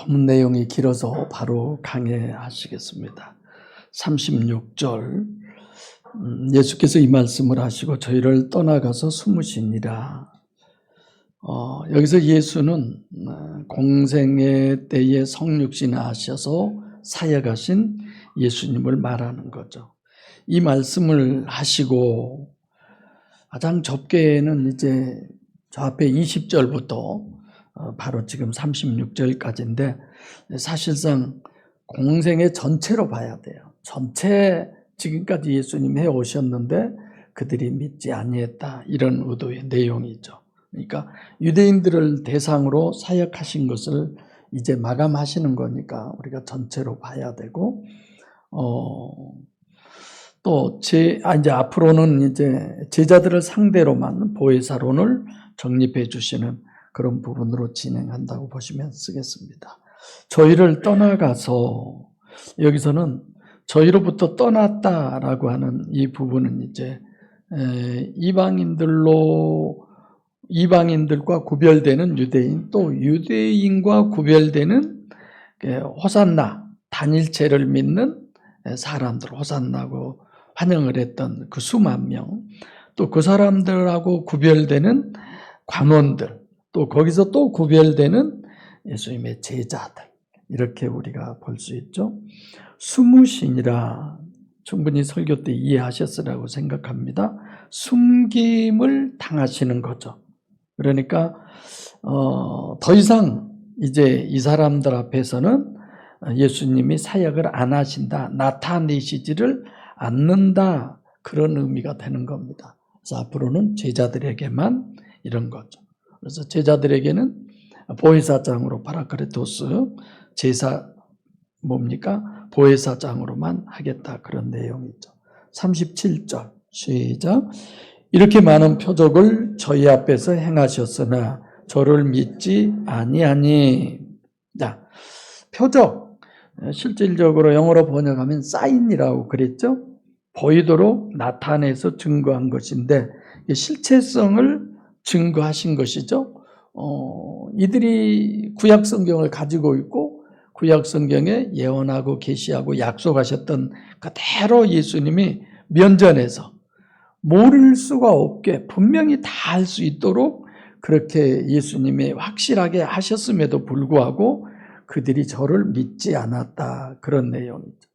본문 내용이 길어서 바로 강해하시겠습니다. 36절 예수께서 이 말씀을 하시고 저희를 떠나가서 숨으시니라. 여기서 예수는 공생의 때에 성육신하셔서 사역하신 예수님을 말하는 거죠. 이 말씀을 하시고 가장 좁게는 이제 저 앞에 20절부터 바로 지금 36절까지인데 사실상 공생의 전체로 봐야 돼요. 전체 지금까지 예수님 해오셨는데 그들이 믿지 아니했다, 이런 의도의 내용이죠. 그러니까 유대인들을 대상으로 사역하신 것을 이제 마감하시는 거니까 우리가 전체로 봐야 되고, 또 이제 앞으로는 이제 제자들을 상대로만 보혜사론을 정립해 주시는 그런 부분으로 진행한다고 보시면 쓰겠습니다. 저희를 떠나가서, 여기서는 저희로부터 떠났다라고 하는 이 부분은 이제 이방인들과 구별되는 유대인, 또 유대인과 구별되는 호산나, 단일체를 믿는 사람들, 호산나고 환영을 했던 그 수만 명, 또 그 사람들하고 구별되는 관원들, 또 거기서 또 구별되는 예수님의 제자들, 이렇게 우리가 볼 수 있죠. 숨으시니라, 충분히 설교 때 이해하셨으라고 생각합니다. 숨김을 당하시는 거죠. 그러니까 더 이상 이제 이 사람들 앞에서는 예수님이 사역을 안 하신다, 나타내시지를 않는다, 그런 의미가 되는 겁니다. 그래서 앞으로는 제자들에게만 이런 거죠. 그래서 제자들에게는 보혜사장으로 파라크레토스, 제사 보혜사장으로만 하겠다, 그런 내용이죠. 37절 시작. 이렇게 많은 표적을 저희 앞에서 행하셨으나 저를 믿지 아니하니. 자, 표적, 실질적으로 영어로 번역하면 사인이라고 그랬죠. 보이도록 나타내서 증거한 것인데 실체성을 증거하신 것이죠. 이들이 구약 성경을 가지고 있고 구약 성경에 예언하고 계시하고 약속하셨던 그대로 예수님이 면전에서 모를 수가 없게 분명히 다 할 수 있도록 그렇게 예수님이 확실하게 하셨음에도 불구하고 그들이 저를 믿지 않았다, 그런 내용이죠.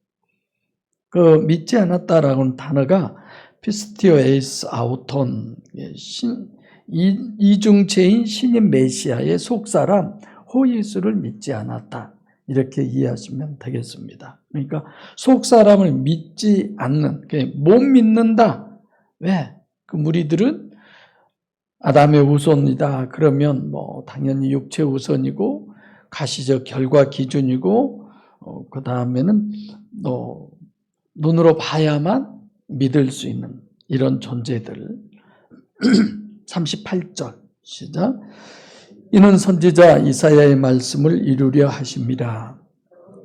그 믿지 않았다라는 단어가 피스티오 에이스 아우톤, 이중체인 신인 메시아의 속사람 호예수를 믿지 않았다, 이렇게 이해하시면 되겠습니다. 그러니까 속사람을 믿지 않는, 못 믿는다. 왜? 그 무리들은 아담의 후손이다 그러면 당연히 육체 우선이고 가시적 결과 기준이고, 그 다음에는 눈으로 봐야만 믿을 수 있는 이런 존재들. 38절 시작. 이는 선지자 이사야의 말씀을 이루려 하심이라.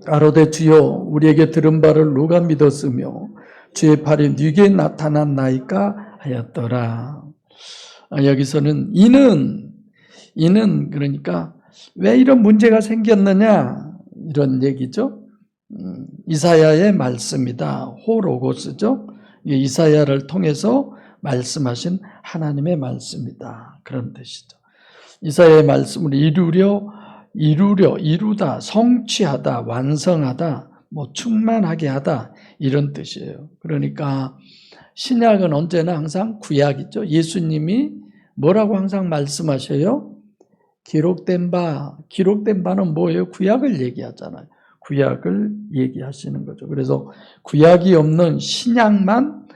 가로되 주여 우리에게 들은 바를 누가 믿었으며 주의 팔이 네게 나타난 나이까 하였더라. 여기서는 이는 그러니까 왜 이런 문제가 생겼느냐, 이런 얘기죠. 이사야의 말씀이다. 호로고스죠. 이사야를 통해서 말씀하신 하나님의 말씀이다, 그런 뜻이죠. 이사야의 말씀을 이루다, 성취하다, 완성하다, 충만하게 하다, 이런 뜻이에요. 그러니까 신약은 언제나 항상 구약이죠. 예수님이 뭐라고 항상 말씀하셔요? 기록된 바는 뭐예요? 구약을 얘기하잖아요. 구약을 얘기하시는 거죠. 그래서 구약이 없는 신약만,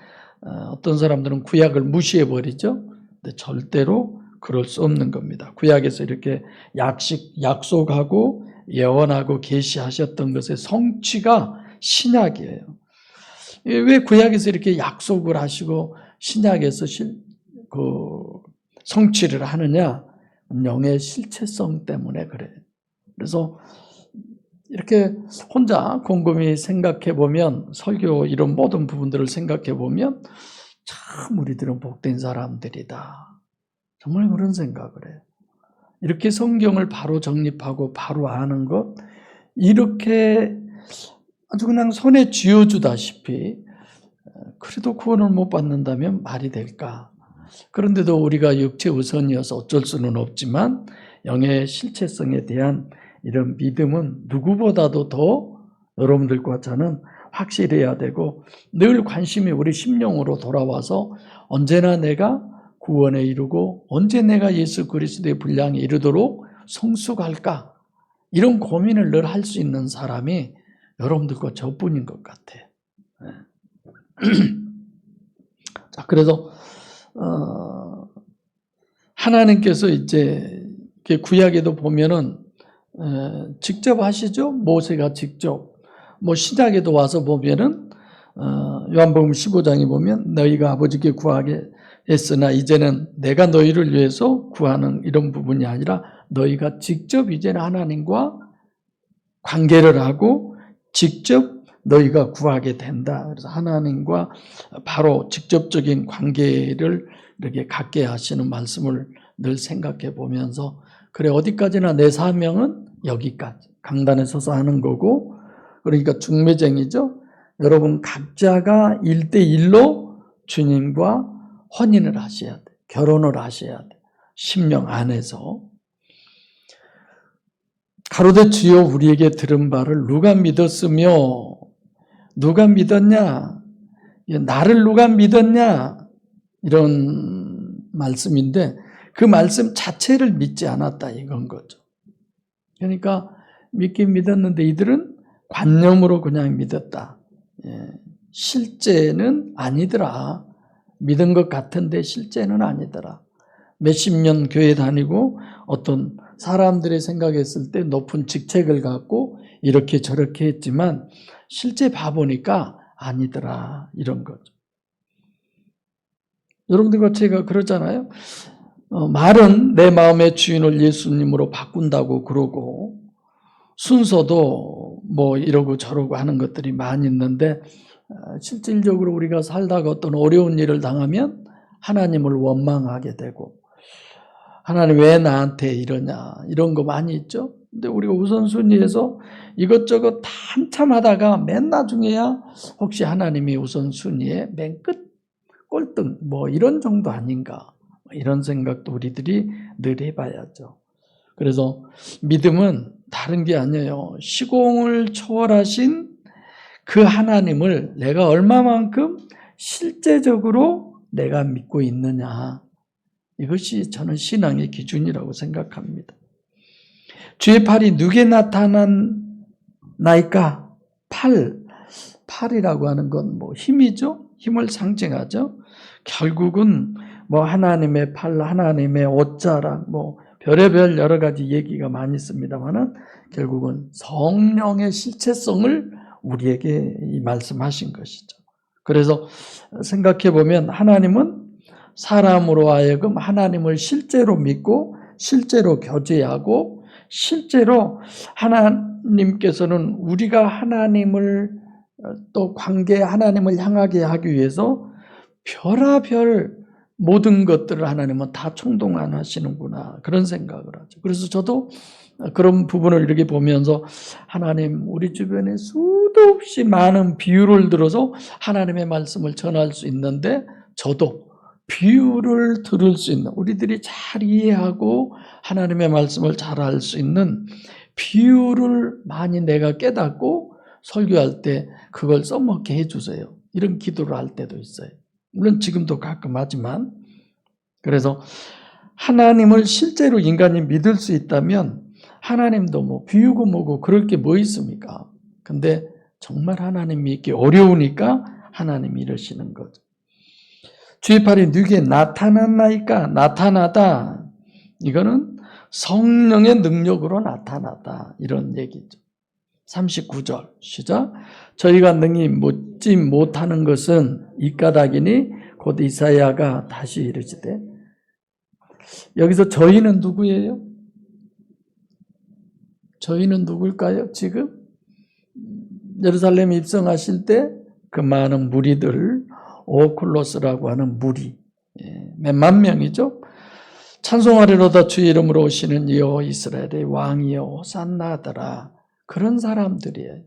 어떤 사람들은 구약을 무시해버리죠. 근데 절대로 그럴 수 없는 겁니다. 구약에서 이렇게 약속하고 예언하고 계시하셨던 것의 성취가 신약이에요. 왜 구약에서 이렇게 약속을 하시고 신약에서 성취를 하느냐? 영의 실체성 때문에 그래요. 그래서 이렇게 혼자 곰곰이 생각해 보면, 설교 이런 모든 부분들을 생각해 보면 참 우리들은 복된 사람들이다, 정말 그런 생각을 해요. 이렇게 성경을 바로 정립하고 바로 아는 것, 이렇게 아주 그냥 손에 쥐어주다시피 그래도 구원을 못 받는다면 말이 될까? 그런데도 우리가 육체 우선이어서 어쩔 수는 없지만 영의 실체성에 대한 이런 믿음은 누구보다도 더 여러분들과 저는 확실해야 되고 늘 관심이 우리 심령으로 돌아와서 언제나 내가 구원에 이르고 언제 내가 예수 그리스도의 분량에 이르도록 성숙할까? 이런 고민을 늘 할 수 있는 사람이 여러분들과 저뿐인 것 같아요. 자, 그래서 하나님께서 이제 구약에도 보면은 직접 하시죠. 모세가 직접. 뭐 신약에도 와서 보면은 요한복음 15장에 보면 너희가 아버지께 구하게 했으나 이제는 내가 너희를 위해서 구하는 이런 부분이 아니라 너희가 직접 이제는 하나님과 관계를 하고 직접 너희가 구하게 된다. 그래서 하나님과 바로 직접적인 관계를 이렇게 갖게 하시는 말씀을 늘 생각해 보면서 그래 어디까지나 내 사명은 여기까지 강단에 서서 하는 거고 그러니까 중매쟁이죠. 여러분 각자가 1대1로 주님과 혼인을 하셔야 돼. 결혼을 하셔야 돼. 심령 안에서. 가로되 주여 우리에게 들은 바를 누가 믿었으며 누가 믿었냐? 나를 누가 믿었냐? 이런 말씀인데 그 말씀 자체를 믿지 않았다 이건 거죠. 그러니까 믿긴 믿었는데 이들은 관념으로 그냥 믿었다. 실제는 아니더라. 믿은 것 같은데 실제는 아니더라. 몇십 년 교회 다니고 어떤 사람들이 생각했을 때 높은 직책을 갖고 이렇게 저렇게 했지만 실제 봐보니까 아니더라. 이런 거죠. 여러분들과 제가 그러잖아요. 말은 내 마음의 주인을 예수님으로 바꾼다고 그러고 순서도 뭐 이러고 저러고 하는 것들이 많이 있는데 실질적으로 우리가 살다가 어떤 어려운 일을 당하면 하나님을 원망하게 되고 하나님 왜 나한테 이러냐 이런 거 많이 있죠. 근데 우리가 우선순위에서 이것저것 다 한참 하다가 맨 나중에야 혹시 하나님이 우선순위에 맨 끝 꼴등 뭐 이런 정도 아닌가 이런 생각도 우리들이 늘 해봐야죠. 그래서 믿음은 다른 게 아니에요. 시공을 초월하신 그 하나님을 내가 얼마만큼 실제적으로 내가 믿고 있느냐. 이것이 저는 신앙의 기준이라고 생각합니다. 주의 팔이 누게 나타나나이까? 팔이라고 하는 건 뭐 힘이죠? 힘을 상징하죠? 결국은 뭐 하나님의 팔, 하나님의 옷자락, 뭐 별의별 여러 가지 얘기가 많이 있습니다만은 결국은 성령의 실체성을 우리에게 말씀하신 것이죠. 그래서 생각해 보면 하나님은 사람으로 하여금 하나님을 실제로 믿고 실제로 교제하고 실제로 하나님께서는 우리가 하나님을 또 관계 하나님을 향하게 하기 위해서 별의별 모든 것들을 하나님은 다 총동원하시는구나 그런 생각을 하죠. 그래서 저도 그런 부분을 이렇게 보면서 하나님 우리 주변에 수도 없이 많은 비유를 들어서 하나님의 말씀을 전할 수 있는데 저도 비유를 들을 수 있는 우리들이 잘 이해하고 하나님의 말씀을 잘 알 수 있는 비유를 많이 내가 깨닫고 설교할 때 그걸 써먹게 해주세요. 이런 기도를 할 때도 있어요. 물론 지금도 가끔 하지만 그래서 하나님을 실제로 인간이 믿을 수 있다면 하나님도 뭐 비유고 뭐고 그럴 게 뭐 있습니까? 근데 정말 하나님 믿기 어려우니까 하나님이 이러시는 거죠. 주의 팔이 누게 나타났나이까? 나타나다. 이거는 성령의 능력으로 나타나다. 이런 얘기죠. 39절 시작. 저희가 능히 묻지 못하는 것은 이 까닭이니 곧 이사야가 다시 이르시되. 여기서 저희는 누구예요? 저희는 누굴까요? 지금 예루살렘에 입성하실 때 그 많은 무리들 오클로스라고 하는 무리 몇만 명이죠. 찬송하리로다 주의 이름으로 오시는 이여 이스라엘의 왕이여 호산나 하더라. 그런 사람들이에요.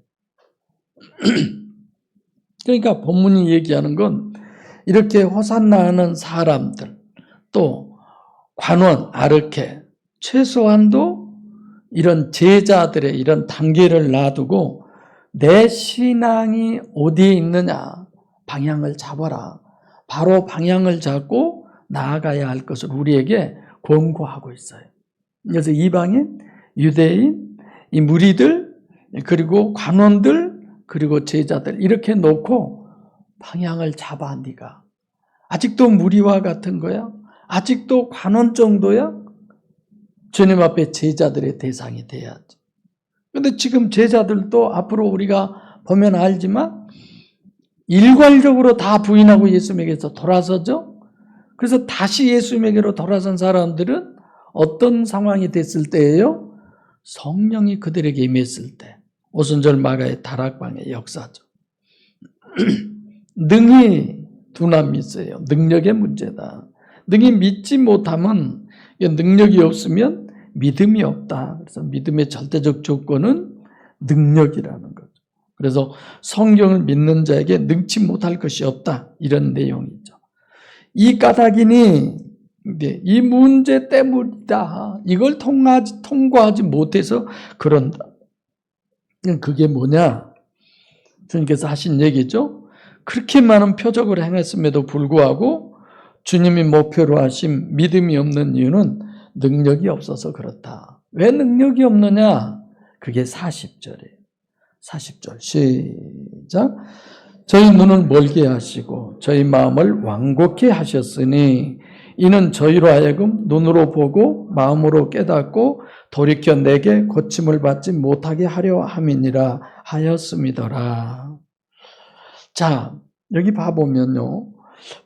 그러니까 본문이 얘기하는 건 이렇게 호산나 하는 사람들, 또 관원, 아르케, 최소한도 이런 제자들의 이런 단계를 놔두고 내 신앙이 어디에 있느냐 방향을 잡아라. 바로 방향을 잡고 나아가야 할 것을 우리에게 권고하고 있어요. 그래서 이방인, 유대인, 이 무리들, 그리고 관원들, 그리고 제자들 이렇게 놓고 방향을 잡아. 네가 아직도 무리와 같은 거야? 아직도 관원 정도야? 주님 앞에 제자들의 대상이 돼야지. 그런데 지금 제자들도 앞으로 우리가 보면 알지만 일괄적으로 다 부인하고 예수님에게서 돌아서죠. 그래서 다시 예수님에게로 돌아선 사람들은 어떤 상황이 됐을 때예요? 성령이 그들에게 임했을 때. 오순절 마가의 다락방의 역사죠. 능히 두나미 있어요. 능력의 문제다. 능히 믿지 못하면 능력이 없으면 믿음이 없다. 그래서 믿음의 절대적 조건은 능력이라는 거죠. 그래서 성경을 믿는 자에게 능치 못할 것이 없다. 이런 내용이죠. 이 까닭이니 이 문제 때문이다. 이걸 통과하지 못해서 그런다. 그게 뭐냐? 주님께서 하신 얘기죠. 그렇게 많은 표적을 행했음에도 불구하고 주님이 목표로 하신 믿음이 없는 이유는 능력이 없어서 그렇다. 왜 능력이 없느냐? 그게 40절이에요. 40절 시작. 저희 눈을 멀게 하시고 저희 마음을 완곡케 하셨으니 이는 저희로 하여금 눈으로 보고 마음으로 깨닫고 돌이켜 내게 고침을 받지 못하게 하려 함이니라 하였음이더라. 자, 여기 봐보면요.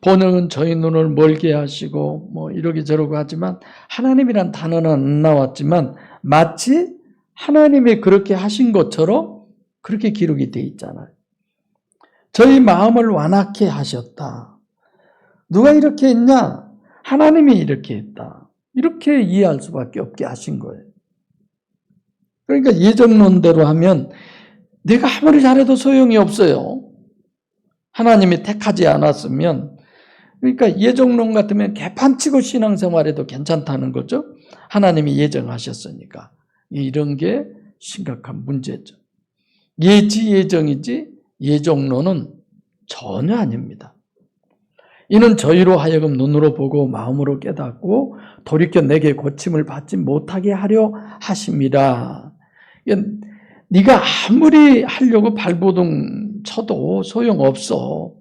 번역은 저희 눈을 멀게 하시고 뭐 이러기 저러고 하지만 하나님이란 단어는 안 나왔지만 마치 하나님이 그렇게 하신 것처럼 그렇게 기록이 돼 있잖아요. 저희 마음을 완악케 하셨다. 누가 이렇게 했냐? 하나님이 이렇게 했다. 이렇게 이해할 수밖에 없게 하신 거예요. 그러니까 예정론대로 하면 내가 아무리 잘해도 소용이 없어요. 하나님이 택하지 않았으면, 그러니까 예정론 같으면 개판치고 신앙생활해도 괜찮다는 거죠. 하나님이 예정하셨으니까. 이런 게 심각한 문제죠. 예지 예정이지 예정론은 전혀 아닙니다. 이는 저희로 하여금 눈으로 보고 마음으로 깨닫고 돌이켜 내게 고침을 받지 못하게 하려 하심이라. 네가 아무리 하려고 발버둥 쳐도 소용없어.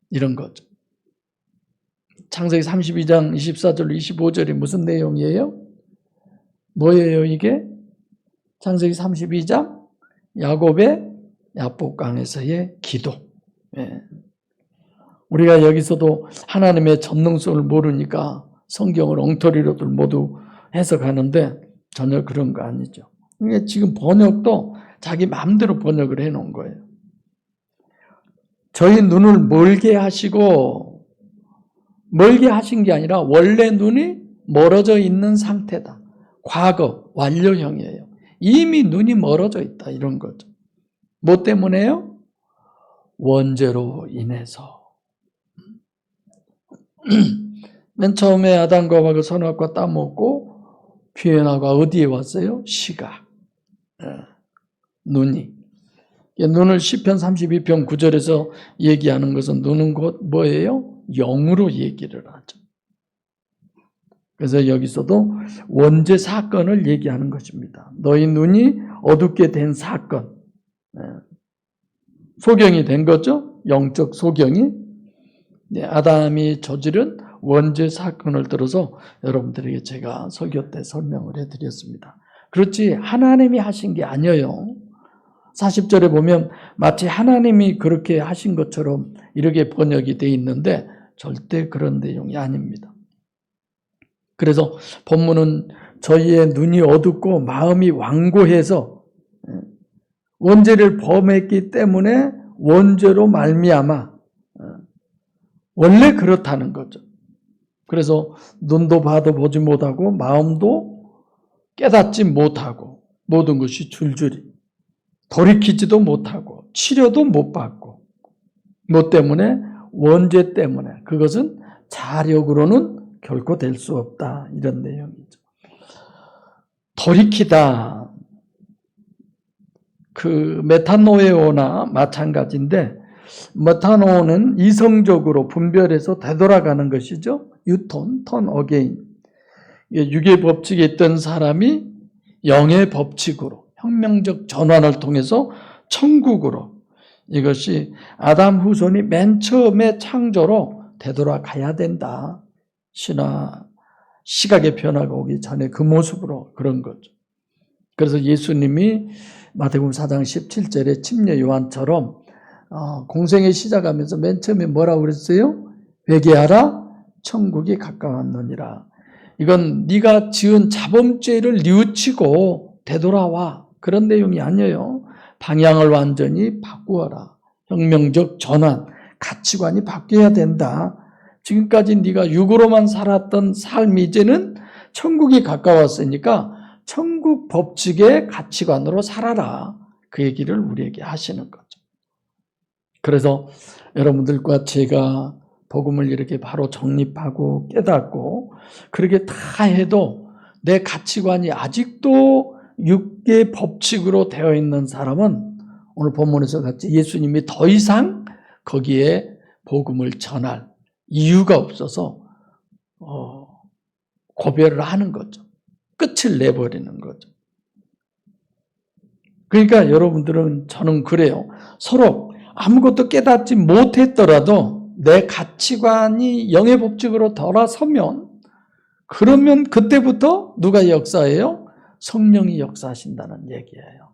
이런 거죠. 창세기 32장 24절 25절이 무슨 내용이에요? 뭐예요 이게? 창세기 32장 야곱의 야복강에서의 기도. 예. 우리가 여기서도 하나님의 전능성을 모르니까 성경을 엉터리로들 모두 해석하는데 전혀 그런 거 아니죠. 그러니까 지금 번역도 자기 마음대로 번역을 해놓은 거예요. 저희 눈을 멀게 하시고, 멀게 하신 게 아니라 원래 눈이 멀어져 있는 상태다. 과거, 완료형이에요. 이미 눈이 멀어져 있다. 이런 거죠. 뭐 때문에요? 원죄로 인해서. 맨 처음에 아담과 하와가 선악과 따먹고 피해나가 어디에 왔어요? 시각. 눈이. 눈을 시편 32편 9절에서 얘기하는 것은 눈은 곧 뭐예요? 영으로 얘기를 하죠. 그래서 여기서도 원죄 사건을 얘기하는 것입니다. 너희 눈이 어둡게 된 사건. 소경이 된 거죠? 영적 소경이. 아담이 저지른 원죄 사건을 들어서 여러분들에게 제가 설교 때 설명을 해드렸습니다. 그렇지 하나님이 하신 게 아니에요. 40절에 보면 마치 하나님이 그렇게 하신 것처럼 이렇게 번역이 되어 있는데 절대 그런 내용이 아닙니다. 그래서 본문은 저희의 눈이 어둡고 마음이 완고해서 원죄를 범했기 때문에 원죄로 말미암아 원래 그렇다는 거죠. 그래서 눈도 봐도 보지 못하고 마음도 깨닫지 못하고 모든 것이 줄줄이 돌이키지도 못하고 치료도 못 받고 뭐 때문에? 원죄 때문에. 그것은 자력으로는 결코 될 수 없다. 이런 내용이죠. 돌이키다. 그 메타노에오나 마찬가지인데 메타노는 이성적으로 분별해서 되돌아가는 것이죠. 유턴, 턴 어게인. 육의 법칙에 있던 사람이 영의 법칙으로 혁명적 전환을 통해서 천국으로, 이것이 아담 후손이 맨 처음에 창조로 되돌아가야 된다. 시각의 변화가 오기 전에 그 모습으로 그런 거죠. 그래서 예수님이 마태복음 4장 17절에 침례 요한처럼 공생에 시작하면서 맨 처음에 뭐라고 그랬어요? 회개하라, 천국이 가까웠느니라. 이건 네가 지은 자범죄를 뉘우치고 되돌아와, 그런 내용이 아니에요. 방향을 완전히 바꾸어라. 혁명적 전환, 가치관이 바뀌어야 된다. 지금까지 네가 육으로만 살았던 삶이 이제는 천국이 가까웠으니까 천국 법칙의 가치관으로 살아라. 그 얘기를 우리에게 하시는 거죠. 그래서 여러분들과 제가 복음을 이렇게 바로 정립하고 깨닫고 그렇게 다 해도 내 가치관이 아직도 육의 법칙으로 되어 있는 사람은 오늘 본문에서 같이 예수님이 더 이상 거기에 복음을 전할 이유가 없어서 고별을 하는 거죠. 끝을 내버리는 거죠. 그러니까 여러분들은, 저는 그래요. 서로 아무것도 깨닫지 못했더라도 내 가치관이 영의 법칙으로 돌아서면, 그러면 그때부터 누가 역사해요? 성령이 역사하신다는 얘기예요.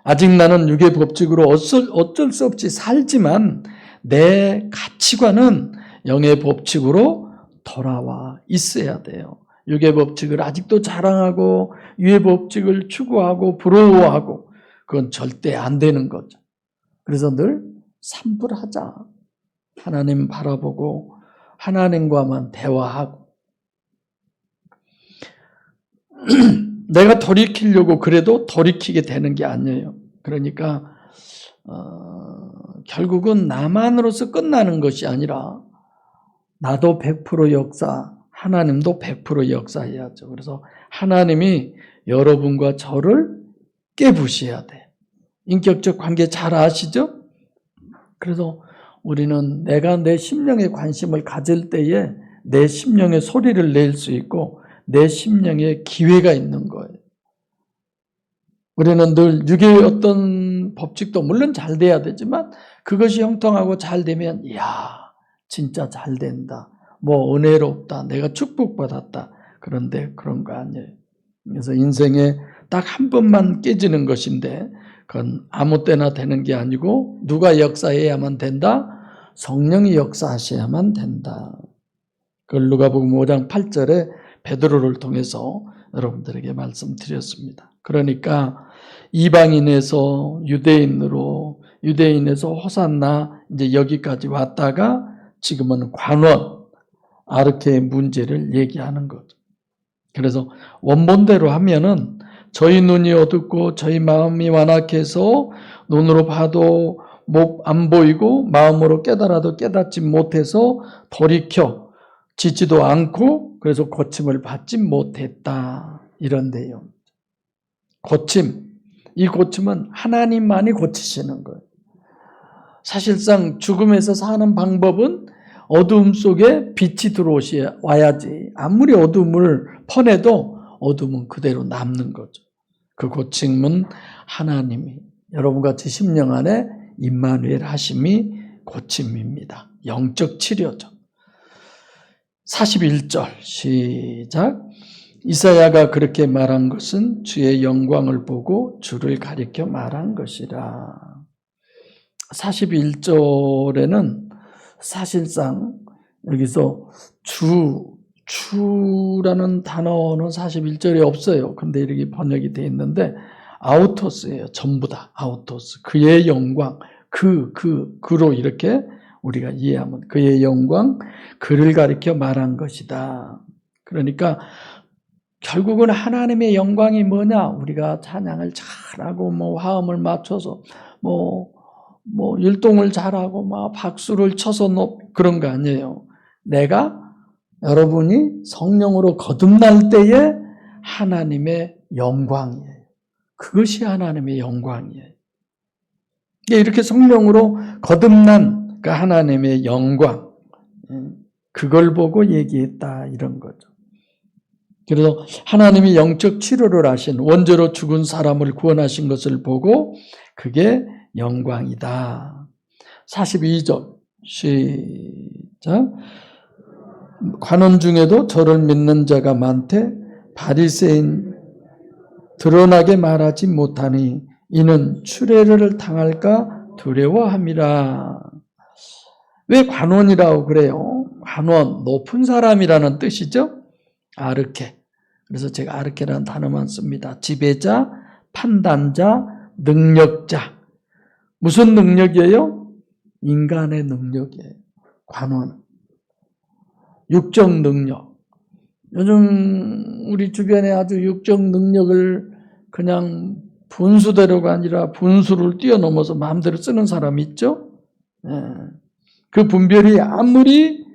아직 나는 육의 법칙으로 어쩔 수 없이 살지만 내 가치관은 영의 법칙으로 돌아와 있어야 돼요. 육의 법칙을 아직도 자랑하고 육의 법칙을 추구하고 부러워하고 그건 절대 안 되는 거죠. 그래서 늘 산불하자. 하나님 바라보고 하나님과만 대화하고 내가 돌이키려고 그래도 돌이키게 되는 게 아니에요. 그러니까 결국은 나만으로서 끝나는 것이 아니라 나도 100% 역사, 하나님도 100% 역사해야죠. 그래서 하나님이 여러분과 저를 깨부셔야 돼. 인격적 관계 잘 아시죠? 그래서 우리는 내가 내 심령에 관심을 가질 때에 내 심령의 소리를 낼 수 있고 내 심령에 기회가 있는 거예요. 우리는 늘 육의 어떤 법칙도 물론 잘 돼야 되지만 그것이 형통하고 잘 되면 이야 진짜 잘 된다. 뭐 은혜롭다. 내가 축복받았다. 그런데 그런 거 아니에요. 그래서 인생에 딱 한 번만 깨지는 것인데 그건 아무 때나 되는 게 아니고 누가 역사해야만 된다? 성령이 역사하셔야만 된다. 그걸 누가복음 5장 8절에 베드로를 통해서 여러분들에게 말씀드렸습니다. 그러니까 이방인에서 유대인으로, 유대인에서 호산나 이제 여기까지 왔다가 지금은 관원, 아르케의 문제를 얘기하는 거죠. 그래서 원본대로 하면은 저희 눈이 어둡고 저희 마음이 완악해서 눈으로 봐도 안 보이고 마음으로 깨달아도 깨닫지 못해서 돌이켜 짓지도 않고 그래서 고침을 받지 못했다. 이런 내용. 고침. 이 고침은 하나님만이 고치시는 거예요. 사실상 죽음에서 사는 방법은 어두움 속에 빛이 들어와야지. 아무리 어둠을 퍼내도 어둠은 그대로 남는 거죠. 그 고침은 하나님이 여러분같이 심령 안에 임마누엘 하심이 고침입니다. 영적 치료죠. 41절 시작. 이사야가 그렇게 말한 것은 주의 영광을 보고 주를 가리켜 말한 것이라. 41절에는 사실상 여기서 주라는 단어는 41절에 없어요. 근데 이렇게 번역이 되어 있는데 아우토스예요. 전부 다 아우토스. 그의 영광, 그로 이렇게 우리가 이해하면 그의 영광, 그를 가리켜 말한 것이다. 그러니까 결국은 하나님의 영광이 뭐냐? 우리가 찬양을 잘하고 화음을 맞춰서 율동을 잘하고 막 박수를 쳐서 그런 거 아니에요. 여러분이 성령으로 거듭날 때에 하나님의 영광이에요. 그것이 하나님의 영광이에요. 이렇게 성령으로 거듭난 그 하나님의 영광, 그걸 보고 얘기했다 이런 거죠. 그래서 하나님이 영적 치료를 하신, 원죄로 죽은 사람을 구원하신 것을 보고 그게 영광이다. 42절 시작. 관원 중에도 저를 믿는 자가 많되 바리새인 드러나게 말하지 못하니 이는 추례를 당할까 두려워함이라. 왜 관원이라고 그래요? 관원, 높은 사람이라는 뜻이죠. 아르케. 그래서 제가 아르케라는 단어만 씁니다. 지배자, 판단자, 능력자. 무슨 능력이에요? 인간의 능력이에요. 관원. 육적 능력. 요즘 우리 주변에 아주 육적 능력을 그냥 분수대로가 아니라 분수를 뛰어넘어서 마음대로 쓰는 사람 있죠? 그 분별이 아무리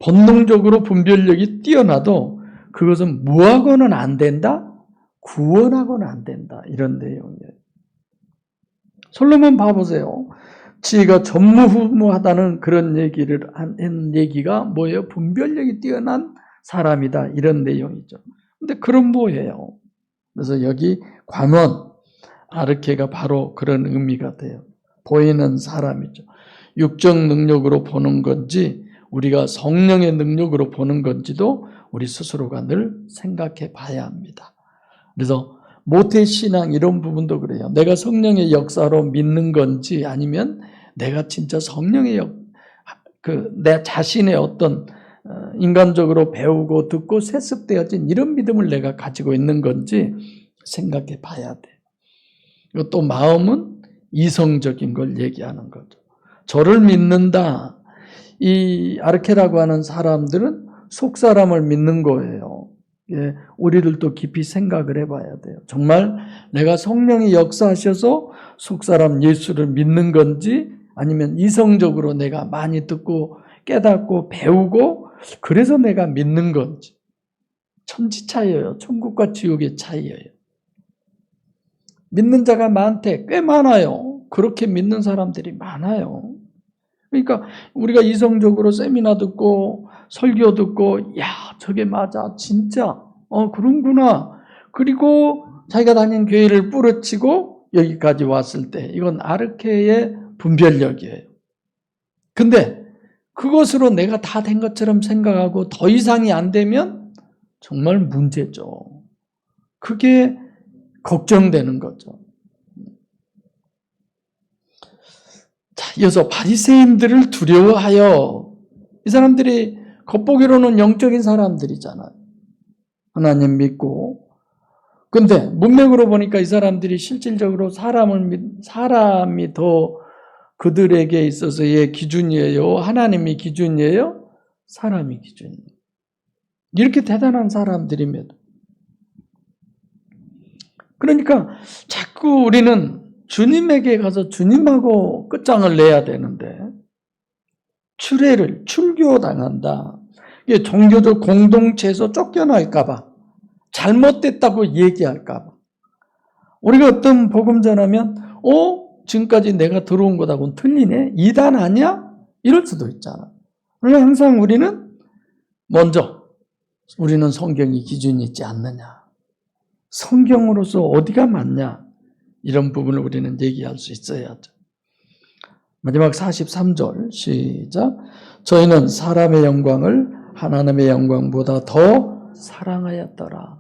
본능적으로 분별력이 뛰어나도 그것은 무하고는 안 된다? 구원하고는 안 된다. 이런 내용이에요. 솔로몬 봐보세요. 지혜가 전무후무하다는 그런 얘기를 한 얘기가 뭐예요? 분별력이 뛰어난 사람이다. 이런 내용이죠. 근데 그런 뭐예요? 그래서 여기 관원, 아르케가 바로 그런 의미가 돼요. 보이는 사람이죠. 육적 능력으로 보는 건지 우리가 성령의 능력으로 보는 건지도 우리 스스로가 늘 생각해 봐야 합니다. 그래서 모태신앙 이런 부분도 그래요. 내가 성령의 역사로 믿는 건지 아니면 내가 진짜 성령의 내 자신의 어떤 인간적으로 배우고 듣고 세습되어진 이런 믿음을 내가 가지고 있는 건지 생각해 봐야 돼요. 또 마음은 이성적인 걸 얘기하는 거죠. 저를 믿는다. 이 아르케라고 하는 사람들은 속사람을 믿는 거예요. 우리들도 깊이 생각을 해봐야 돼요. 정말 내가 성령이 역사하셔서 속사람 예수를 믿는 건지 아니면 이성적으로 내가 많이 듣고 깨닫고 배우고 그래서 내가 믿는 건지. 천지 차이예요. 천국과 지옥의 차이예요. 믿는 자가 많대. 꽤 많아요. 그렇게 믿는 사람들이 많아요. 그러니까 우리가 이성적으로 세미나 듣고 설교 듣고 야 저게 맞아 진짜 그런구나. 그리고 자기가 다닌 교회를 뿌려치고 여기까지 왔을 때 이건 아르케의 분별력이에요. 근데 그것으로 내가 다 된 것처럼 생각하고 더 이상이 안 되면 정말 문제죠. 그게 걱정되는 거죠. 자, 이어서 바리새인들을 두려워하여. 이 사람들이 겉보기로는 영적인 사람들이잖아요. 하나님 믿고. 근데 문맥으로 보니까 이 사람들이 실질적으로 사람이 더 그들에게 있어서의 기준이에요? 하나님이 기준이에요? 사람이 기준이에요. 이렇게 대단한 사람들임에도. 그러니까 자꾸 우리는 주님에게 가서 주님하고 끝장을 내야 되는데 출교당한다. 이게 종교적 공동체에서 쫓겨날까봐 잘못됐다고 얘기할까봐 우리가 어떤 복음 전하면 지금까지 내가 들어온 것하고는 틀리네? 이단 아니야? 이럴 수도 있잖아. 그러나 항상 우리는 먼저 우리는 성경이 기준이 있지 않느냐. 성경으로서 어디가 맞냐. 이런 부분을 우리는 얘기할 수 있어야죠. 마지막 43절 시작. 저희는 사람의 영광을 하나님의 영광보다 더 사랑하였더라.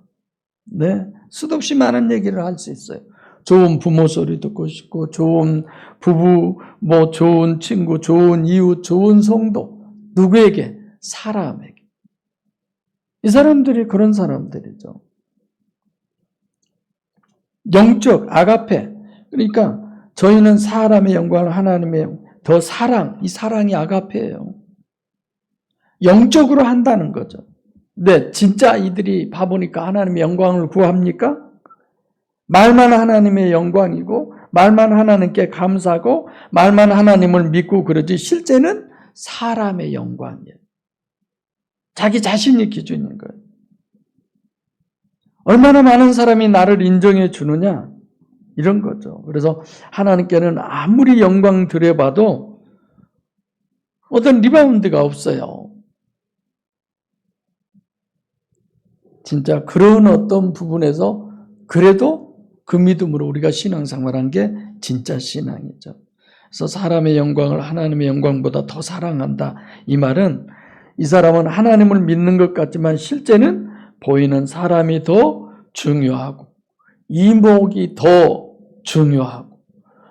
네, 수도 없이 많은 얘기를 할 수 있어요. 좋은 부모 소리 듣고 싶고 좋은 부부, 좋은 친구, 좋은 이웃, 좋은 성도. 누구에게? 사람에게. 이 사람들이 그런 사람들이죠. 영적, 아가페. 그러니까 저희는 사람의 영광을 하나님의 더 사랑, 이 사랑이 아가페예요. 영적으로 한다는 거죠. 네, 진짜 이들이 바보니까 하나님의 영광을 구합니까? 말만 하나님의 영광이고 말만 하나님께 감사하고 말만 하나님을 믿고 그러지 실제는 사람의 영광이에요. 자기 자신이 기준인 거예요. 얼마나 많은 사람이 나를 인정해 주느냐 이런 거죠. 그래서 하나님께는 아무리 영광 드려봐도 어떤 리바운드가 없어요. 진짜 그런 어떤 부분에서 그래도 그 믿음으로 우리가 신앙생활한 게 진짜 신앙이죠. 그래서 사람의 영광을 하나님의 영광보다 더 사랑한다. 이 말은 이 사람은 하나님을 믿는 것 같지만 실제는 보이는 사람이 더 중요하고 이목이 더 중요하고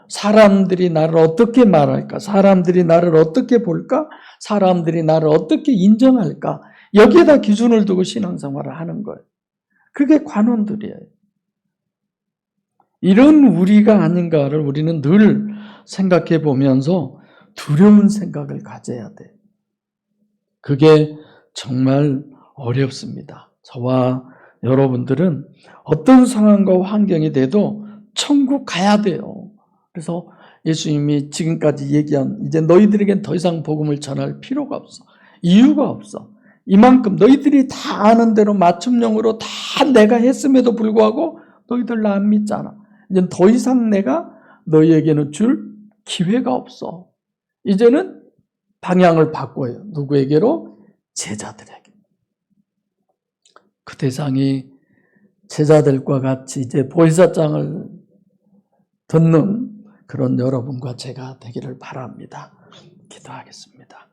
사람들이 나를 어떻게 말할까? 사람들이 나를 어떻게 볼까? 사람들이 나를 어떻게 인정할까? 여기에다 기준을 두고 신앙생활을 하는 거예요. 그게 관원들이에요. 이런 우리가 아닌가를 우리는 늘 생각해 보면서 두려운 생각을 가져야 돼요. 그게 정말 어렵습니다. 저와 여러분들은 어떤 상황과 환경이 돼도 천국 가야 돼요. 그래서 예수님이 지금까지 얘기한 이제 너희들에겐 더 이상 복음을 전할 필요가 없어. 이유가 없어. 이만큼 너희들이 다 아는 대로 맞춤형으로 다 내가 했음에도 불구하고 너희들 나 안 믿잖아. 이제 더 이상 내가 너희에게는 줄 기회가 없어. 이제는 방향을 바꿔요. 누구에게로? 제자들에게. 그 대상이 제자들과 같이 이제 보혜사장을 듣는 그런 여러분과 제가 되기를 바랍니다. 기도하겠습니다.